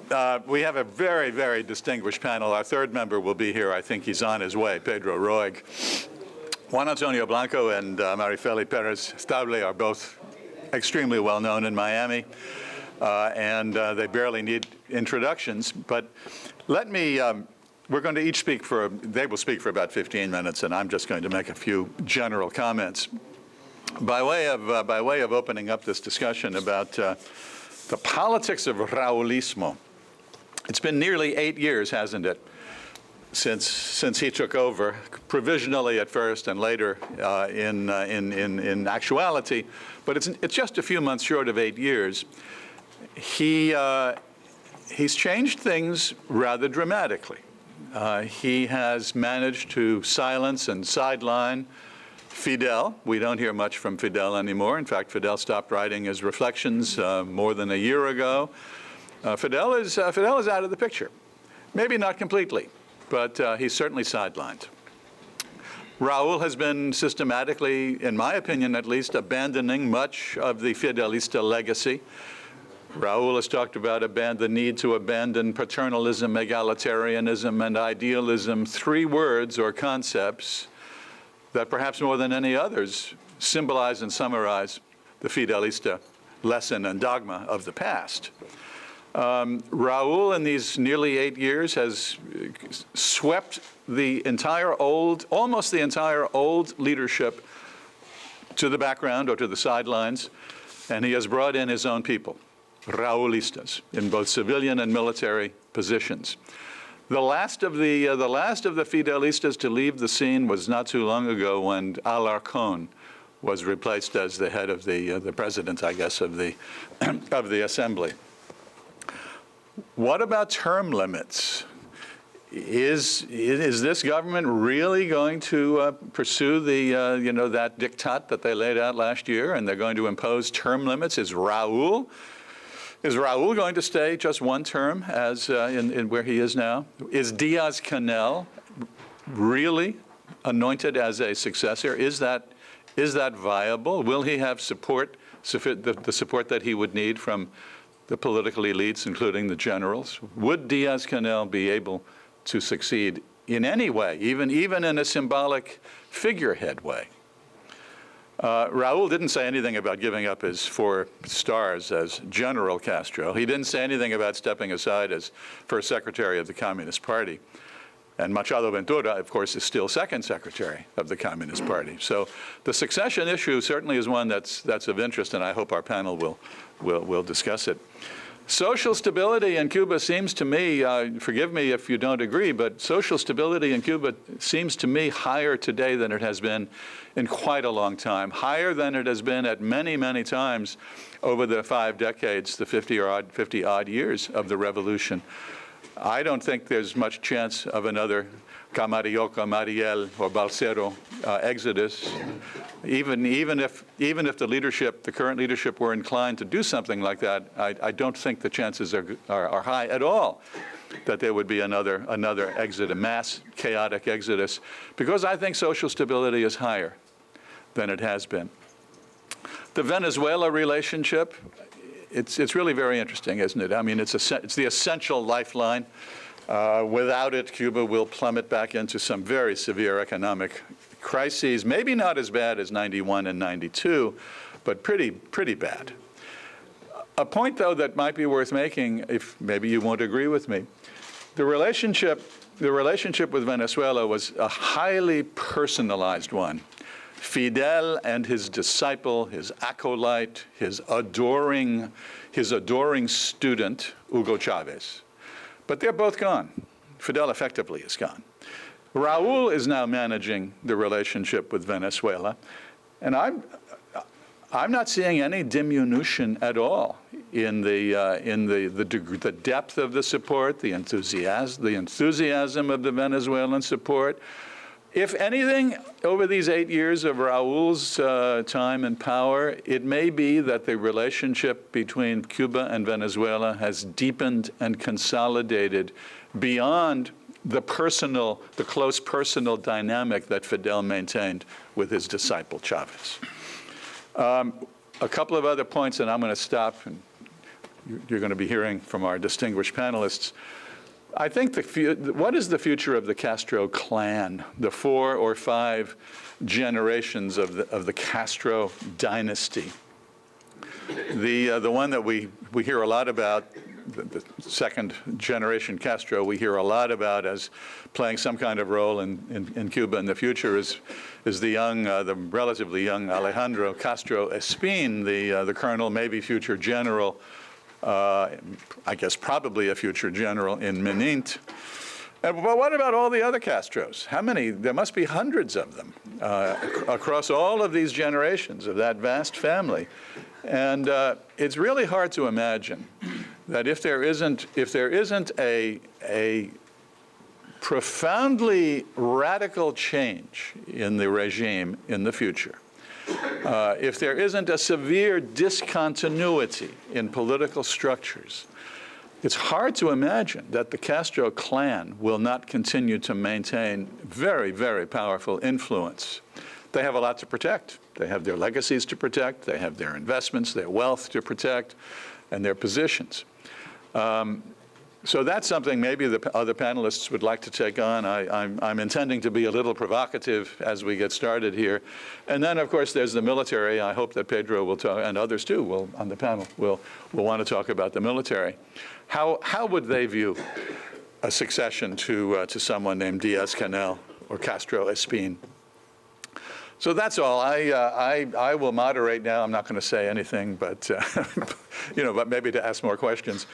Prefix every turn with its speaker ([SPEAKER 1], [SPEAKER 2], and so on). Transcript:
[SPEAKER 1] We have a very, very distinguished panel. Our third member will be here. I think he's on his way, Pedro Roig. Juan Antonio Blanco and Marifeli Perez-Stable are both extremely well known in Miami, and they barely need introductions. But let me, we're going to each speak they will speak for about 15 minutes, and I'm just going to make a few general comments. By way of opening up this discussion about the politics of Raulismo, it's been nearly 8 years, hasn't it, since he took over, provisionally at first and later in actuality, but it's just a few months short of 8 years. He's changed things rather dramatically. He has managed to silence and sideline Fidel. We don't hear much from Fidel anymore. In fact, Fidel stopped writing his reflections more than a year ago. Fidel is out of the picture. Maybe not completely, but he's certainly sidelined. Raul has been systematically, in my opinion at least, abandoning much of the Fidelista legacy. Raul has talked about the need to abandon paternalism, egalitarianism, and idealism, 3 words or concepts that perhaps more than any others symbolize and summarize the Fidelista lesson and dogma of the past. Raul, in these nearly 8 years, has swept the entire almost the entire old leadership to the background or to the sidelines, and he has brought in his own people, Raulistas, in both civilian and military positions. The last of the Fidelistas to leave the scene was not too long ago when Alarcón was replaced as the head of the president, I guess, of the assembly. What about term limits? Is this government really going to pursue that diktat that they laid out last year, and they're going to impose term limits? Is Raul going to stay just one term as in where he is now? Is Díaz-Canel really anointed as a successor? Is that viable? Will he have support, the support that he would need from the political elites, including the generals? Would Díaz-Canel be able to succeed in any way, even in a symbolic figurehead way? Raul didn't say anything about giving up his 4 stars as General Castro. He didn't say anything about stepping aside as first secretary of the Communist Party. And Machado Ventura, of course, is still second secretary of the Communist Party. So the succession issue certainly is one that's of interest, and I hope our panel will discuss it. Social stability in Cuba seems to me, forgive me if you don't agree, but social stability in Cuba seems to me higher today than it has been in quite a long time, higher than it has been at many, many times over the 5 decades, the 50 odd years of the revolution. I don't think there's much chance of another Camarioca, Mariel, or Balcero exodus. Even if the current leadership were inclined to do something like that, I don't think the chances are high at all that there would be another exit, a mass chaotic exodus, because I think social stability is higher than it has been. The Venezuela relationship, it's really very interesting, isn't it? I mean, it's the essential lifeline. Without it, Cuba will plummet back into some very severe economic crises, maybe not as bad as 91 and 92, but pretty bad. A point, though, that might be worth making, if maybe you won't agree with me, the relationship with Venezuela was a highly personalized one. Fidel and his disciple, his acolyte, his adoring student, Hugo Chavez. But they're both gone. Fidel effectively is gone. Raul is now managing the relationship with Venezuela, and I'm not seeing any diminution at all in the depth of the support, the enthusiasm of the Venezuelan support. If anything, over these 8 years of Raul's time in power, it may be that the relationship between Cuba and Venezuela has deepened and consolidated beyond the close personal dynamic that Fidel maintained with his disciple Chavez. A couple of other points, and I'm going to stop and you're going to be hearing from our distinguished panelists. I think what is the future of the Castro clan, the 4 or 5 generations of the Castro dynasty? The one that we hear a lot about, the second generation Castro, we hear a lot about as playing some kind of role in Cuba in the future is the relatively young Alejandro Castro Espín, the colonel, maybe future general, I guess probably a future general in Minint. But what about all the other Castros? How many? There must be hundreds of them across all of these generations of that vast family. And it's really hard to imagine that if there isn't a profoundly radical change in the regime in the future, if there isn't a severe discontinuity in political structures, it's hard to imagine that the Castro clan will not continue to maintain very, very powerful influence. They have a lot to protect. They have their legacies to protect. They have their investments, their wealth to protect, and their positions. So that's something maybe the other panelists would like to take on. I'm intending to be a little provocative as we get started here. And then, of course, there's the military. I hope that Pedro will talk, and others too on the panel will want to talk about the military. How would they view a succession to someone named Diaz-Canel or Castro Espín? So that's all. I will moderate now. I'm not going to say anything, but but maybe to ask more questions.